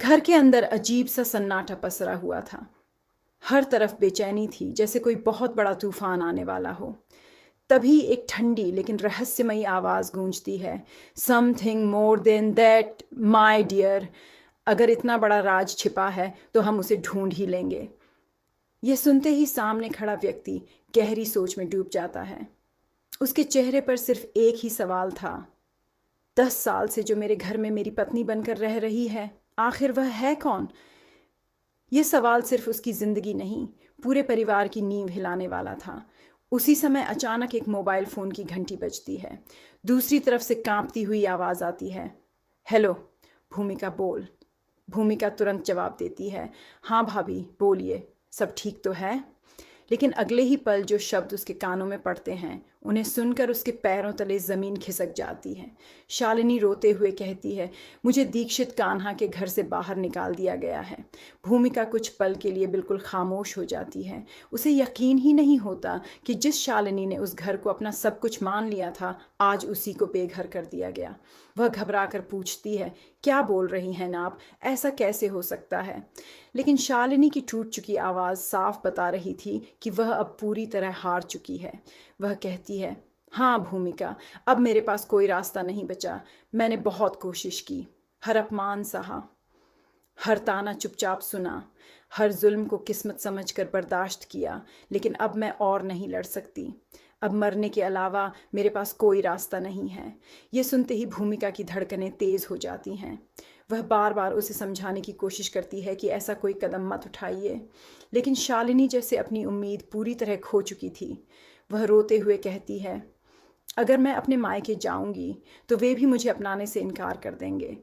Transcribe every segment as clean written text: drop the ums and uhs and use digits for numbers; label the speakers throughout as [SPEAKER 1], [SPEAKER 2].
[SPEAKER 1] घर के अंदर अजीब सा सन्नाटा पसरा हुआ था। हर तरफ बेचैनी थी, जैसे कोई बहुत बड़ा तूफान आने वाला हो। तभी एक ठंडी लेकिन रहस्यमयी आवाज़ गूंजती है, something more than that my dear. अगर इतना बड़ा राज छिपा है तो हम उसे ढूंढ ही लेंगे। यह सुनते ही सामने खड़ा व्यक्ति गहरी सोच में डूब जाता है। उसके चेहरे पर सिर्फ एक ही सवाल था, 10 साल से जो मेरे घर में मेरी पत्नी बनकर रह रही है, आखिर वह है कौन? यह सवाल सिर्फ उसकी जिंदगी नहीं, पूरे परिवार की नींव हिलाने वाला था। उसी समय अचानक एक मोबाइल फ़ोन की घंटी बजती है। दूसरी तरफ से कांपती हुई आवाज़ आती है, हेलो। भूमिका बोल। भूमिका तुरंत जवाब देती है, हाँ भाभी बोलिए, सब ठीक तो है? लेकिन अगले ही पल जो शब्द उसके कानों में पड़ते हैं, उन्हें सुनकर उसके पैरों तले ज़मीन खिसक जाती है। शालिनी रोते हुए कहती है, मुझे दीक्षित कान्हा के घर से बाहर निकाल दिया गया है। भूमिका कुछ पल के लिए बिल्कुल खामोश हो जाती है। उसे यकीन ही नहीं होता कि जिस शालिनी ने उस घर को अपना सब कुछ मान लिया था, आज उसी को बेघर कर दिया गया। वह घबरा कर पूछती है, क्या बोल रही हैं आप? ऐसा कैसे हो सकता है? लेकिन शालिनी की टूट चुकी आवाज़ साफ बता रही थी कि वह अब पूरी तरह हार चुकी है। वह कहती है, हाँ भूमिका, अब मेरे पास कोई रास्ता नहीं बचा। मैंने बहुत कोशिश की, हर अपमान सहा, हर ताना चुपचाप सुना, हर जुल्म को किस्मत समझकर बर्दाश्त किया, लेकिन अब मैं और नहीं लड़ सकती। अब मरने के अलावा मेरे पास कोई रास्ता नहीं है। ये सुनते ही भूमिका की धड़कनें तेज़ हो जाती हैं। वह बार बार उसे समझाने की कोशिश करती है कि ऐसा कोई कदम मत उठाइए, लेकिन शालिनी जैसे अपनी उम्मीद पूरी तरह खो चुकी थी। वह रोते हुए कहती है, अगर मैं अपने मायके जाऊंगी तो वे भी मुझे अपनाने से इनकार कर देंगे।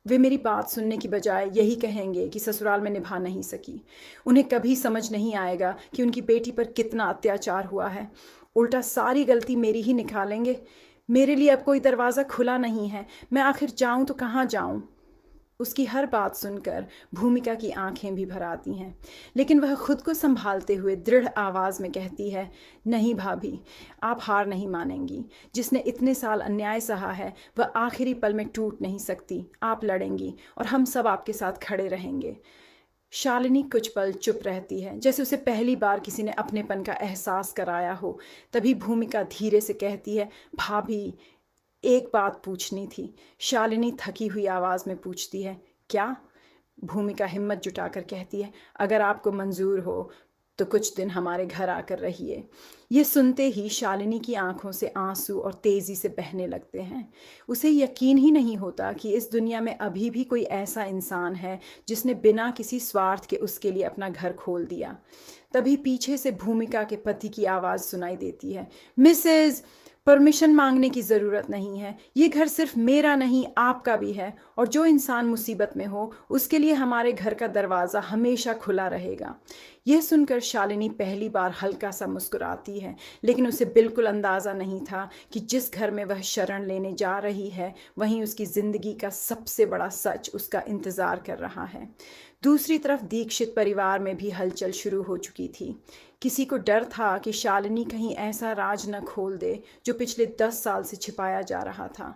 [SPEAKER 1] वे मेरी बात सुनने की बजाय यही कहेंगे कि ससुराल में निभा नहीं सकी। उन्हें कभी समझ नहीं आएगा कि उनकी बेटी पर कितना अत्याचार हुआ है। उल्टा सारी गलती मेरी ही निकालेंगे। मेरे लिए अब कोई दरवाज़ा खुला नहीं है। मैं आखिर जाऊं तो कहाँ जाऊं? उसकी हर बात सुनकर भूमिका की आंखें भी भर आती हैं, लेकिन वह खुद को संभालते हुए दृढ़ आवाज़ में कहती है, नहीं भाभी, आप हार नहीं मानेंगी। जिसने इतने साल अन्याय सहा है, वह आखिरी पल में टूट नहीं सकती। आप लड़ेंगी और हम सब आपके साथ खड़े रहेंगे। शालिनी कुछ पल चुप रहती है, जैसे उसे पहली बार किसी ने अपनेपन का एहसास कराया हो। तभी भूमिका धीरे से कहती है, भाभी, एक बात पूछनी थी। शालिनी थकी हुई आवाज़ में पूछती है, क्या? भूमिका हिम्मत जुटाकर कहती है, अगर आपको मंजूर हो तो कुछ दिन हमारे घर आकर रहिए। ये सुनते ही शालिनी की आंखों से आंसू और तेज़ी से बहने लगते हैं। उसे यकीन ही नहीं होता कि इस दुनिया में अभी भी कोई ऐसा इंसान है जिसने बिना किसी स्वार्थ के उसके लिए अपना घर खोल दिया। तभी पीछे से भूमिका के पति की आवाज़ सुनाई देती है, मिसेज, परमिशन मांगने की ज़रूरत नहीं है। ये घर सिर्फ मेरा नहीं, आपका भी है, और जो इंसान मुसीबत में हो उसके लिए हमारे घर का दरवाज़ा हमेशा खुला रहेगा। यह सुनकर शालिनी पहली बार हल्का सा मुस्कुराती है, लेकिन उसे बिल्कुल अंदाज़ा नहीं था कि जिस घर में वह शरण लेने जा रही है, वहीं उसकी ज़िंदगी का सबसे बड़ा सच उसका इंतज़ार कर रहा है। दूसरी तरफ दीक्षित परिवार में भी हलचल शुरू हो चुकी थी। किसी को डर था कि शालिनी कहीं ऐसा राज न खोल दे जो पिछले 10 साल से छिपाया जा रहा था।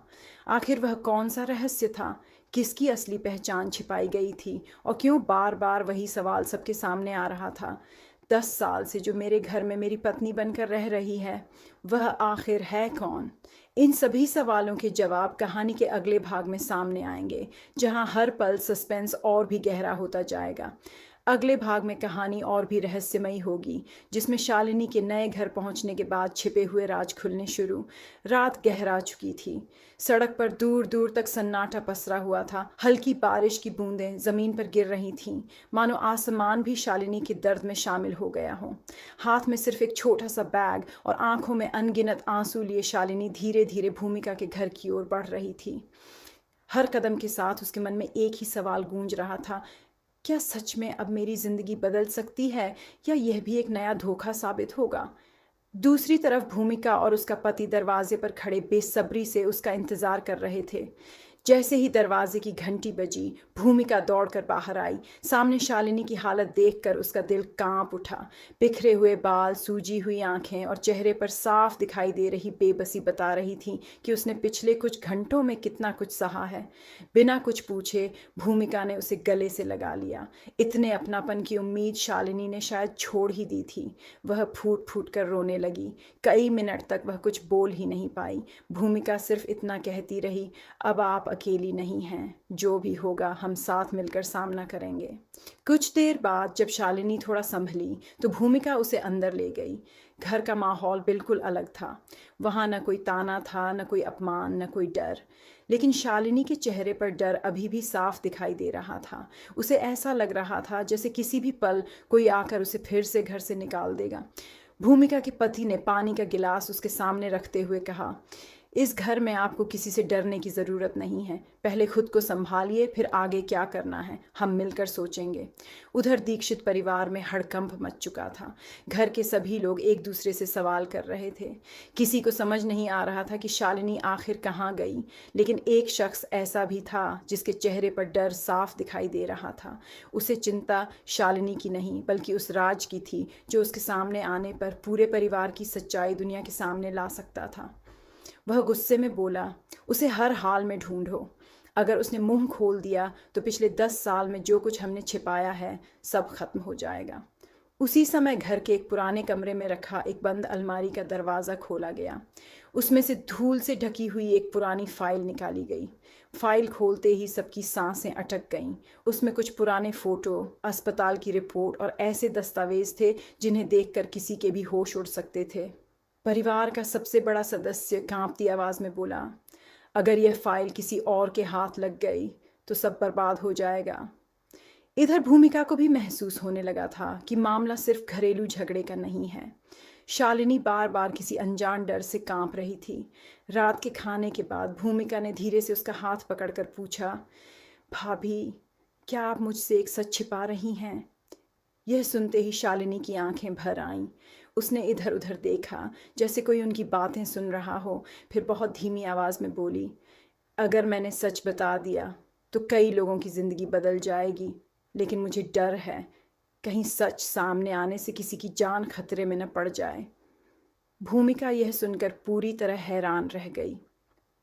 [SPEAKER 1] आखिर वह कौन सा रहस्य था? किसकी असली पहचान छिपाई गई थी? और क्यों बार बार वही सवाल सबके सामने आ रहा था? 10 साल से जो मेरे घर में मेरी पत्नी बनकर रह रही है, वह आखिर है कौन? इन सभी सवालों के जवाब कहानी के अगले भाग में सामने आएंगे, जहां हर पल सस्पेंस और भी गहरा होता जाएगा। अगले भाग में कहानी और भी रहस्यमयी होगी, जिसमें शालिनी के नए घर पहुंचने के बाद छिपे हुए राज खुलने शुरू। रात गहरा चुकी थी। सड़क पर दूर दूर तक सन्नाटा पसरा हुआ था। हल्की बारिश की बूंदें ज़मीन पर गिर रही थीं, मानो आसमान भी शालिनी के दर्द में शामिल हो गया हो। हाथ में सिर्फ एक छोटा सा बैग और आंखों में अनगिनत आंसू लिए शालिनी धीरे धीरे भूमिका के घर की ओर बढ़ रही थी। हर कदम के साथ उसके मन में एक ही सवाल गूंज रहा था, क्या सच में अब मेरी ज़िंदगी बदल सकती है, या यह भी एक नया धोखा साबित होगा? दूसरी तरफ भूमिका और उसका पति दरवाजे पर खड़े बेसब्री से उसका इंतज़ार कर रहे थे। जैसे ही दरवाजे की घंटी बजी, भूमिका दौड़कर बाहर आई। सामने शालिनी की हालत देखकर उसका दिल कांप उठा। बिखरे हुए बाल, सूजी हुई आंखें और चेहरे पर साफ दिखाई दे रही बेबसी बता रही थी कि उसने पिछले कुछ घंटों में कितना कुछ सहा है। बिना कुछ पूछे भूमिका ने उसे गले से लगा लिया। इतने अपनापन की उम्मीद शालिनी ने शायद छोड़ ही दी थी। वह फूट फूट कर रोने लगी। कई मिनट तक वह कुछ बोल ही नहीं पाई। भूमिका सिर्फ इतना कहती रही, अब आप अकेली नहीं हैं, जो भी होगा हम साथ मिलकर सामना करेंगे। कुछ देर बाद जब शालिनी थोड़ा संभली तो भूमिका उसे अंदर ले गई। घर का माहौल बिल्कुल अलग था। वहाँ न कोई ताना था, न कोई अपमान, न कोई डर। लेकिन शालिनी के चेहरे पर डर अभी भी साफ दिखाई दे रहा था। उसे ऐसा लग रहा था जैसे किसी भी पल कोई आकर उसे फिर से घर से निकाल देगा। भूमिका के पति ने पानी का गिलास उसके सामने रखते हुए कहा, इस घर में आपको किसी से डरने की ज़रूरत नहीं है। पहले खुद को संभालिए, फिर आगे क्या करना है हम मिलकर सोचेंगे। उधर दीक्षित परिवार में हड़कंप मच चुका था। घर के सभी लोग एक दूसरे से सवाल कर रहे थे। किसी को समझ नहीं आ रहा था कि शालिनी आखिर कहाँ गई। लेकिन एक शख्स ऐसा भी था जिसके चेहरे पर डर साफ दिखाई दे रहा था। उसे चिंता शालिनी की नहीं बल्कि उस राज की थी जो उसके सामने आने पर पूरे परिवार की सच्चाई दुनिया के सामने ला सकता था। वह गुस्से में बोला, उसे हर हाल में ढूंढो। अगर उसने मुंह खोल दिया तो पिछले 10 साल में जो कुछ हमने छिपाया है सब खत्म हो जाएगा। उसी समय घर के एक पुराने कमरे में रखा एक बंद अलमारी का दरवाज़ा खोला गया। उसमें से धूल से ढकी हुई एक पुरानी फाइल निकाली गई। फाइल खोलते ही सबकी सांसें अटक गईं। उसमें कुछ पुराने फ़ोटो, अस्पताल की रिपोर्ट और ऐसे दस्तावेज थे जिन्हें देखकर किसी के भी होश उड़ सकते थे। परिवार का सबसे बड़ा सदस्य कांपती आवाज़ में बोला, अगर यह फाइल किसी और के हाथ लग गई तो सब बर्बाद हो जाएगा। इधर भूमिका को भी महसूस होने लगा था कि मामला सिर्फ घरेलू झगड़े का नहीं है। शालिनी बार बार किसी अनजान डर से कांप रही थी। रात के खाने के बाद भूमिका ने धीरे से उसका हाथ पकड़कर पूछा, भाभी, क्या आप मुझसे एक सच छिपा रही हैं? यह सुनते ही शालिनी की आंखें भर आईं। उसने इधर उधर देखा जैसे कोई उनकी बातें सुन रहा हो, फिर बहुत धीमी आवाज़ में बोली, अगर मैंने सच बता दिया तो कई लोगों की ज़िंदगी बदल जाएगी, लेकिन मुझे डर है कहीं सच सामने आने से किसी की जान खतरे में न पड़ जाए। भूमिका यह सुनकर पूरी तरह हैरान रह गई।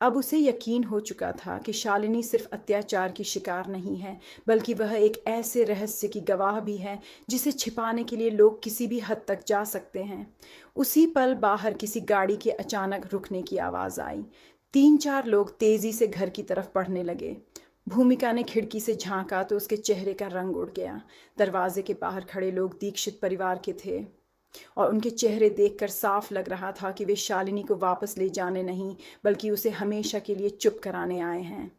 [SPEAKER 1] अब उसे यकीन हो चुका था कि शालिनी सिर्फ अत्याचार की शिकार नहीं है, बल्कि वह एक ऐसे रहस्य की गवाह भी है जिसे छिपाने के लिए लोग किसी भी हद तक जा सकते हैं। उसी पल बाहर किसी गाड़ी के अचानक रुकने की आवाज़ आई। 3-4 लोग तेज़ी से घर की तरफ बढ़ने लगे। भूमिका ने खिड़की से झांका तो उसके चेहरे का रंग उड़ गया। दरवाजे के बाहर खड़े लोग दीक्षित परिवार के थे और उनके चेहरे देखकर साफ लग रहा था कि वे शालिनी को वापस ले जाने नहीं बल्कि उसे हमेशा के लिए चुप कराने आए हैं।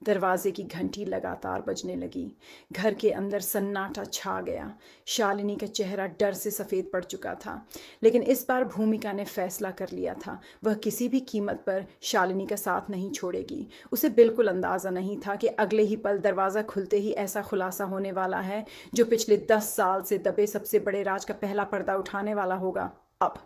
[SPEAKER 1] दरवाजे की घंटी लगातार बजने लगी। घर के अंदर सन्नाटा छा गया। शालिनी का चेहरा डर से सफ़ेद पड़ चुका था, लेकिन इस बार भूमिका ने फैसला कर लिया था, वह किसी भी कीमत पर शालिनी का साथ नहीं छोड़ेगी। उसे बिल्कुल अंदाज़ा नहीं था कि अगले ही पल दरवाज़ा खुलते ही ऐसा खुलासा होने वाला है जो पिछले 10 साल से दबे सबसे बड़े राज का पहला पर्दा उठाने वाला होगा। अब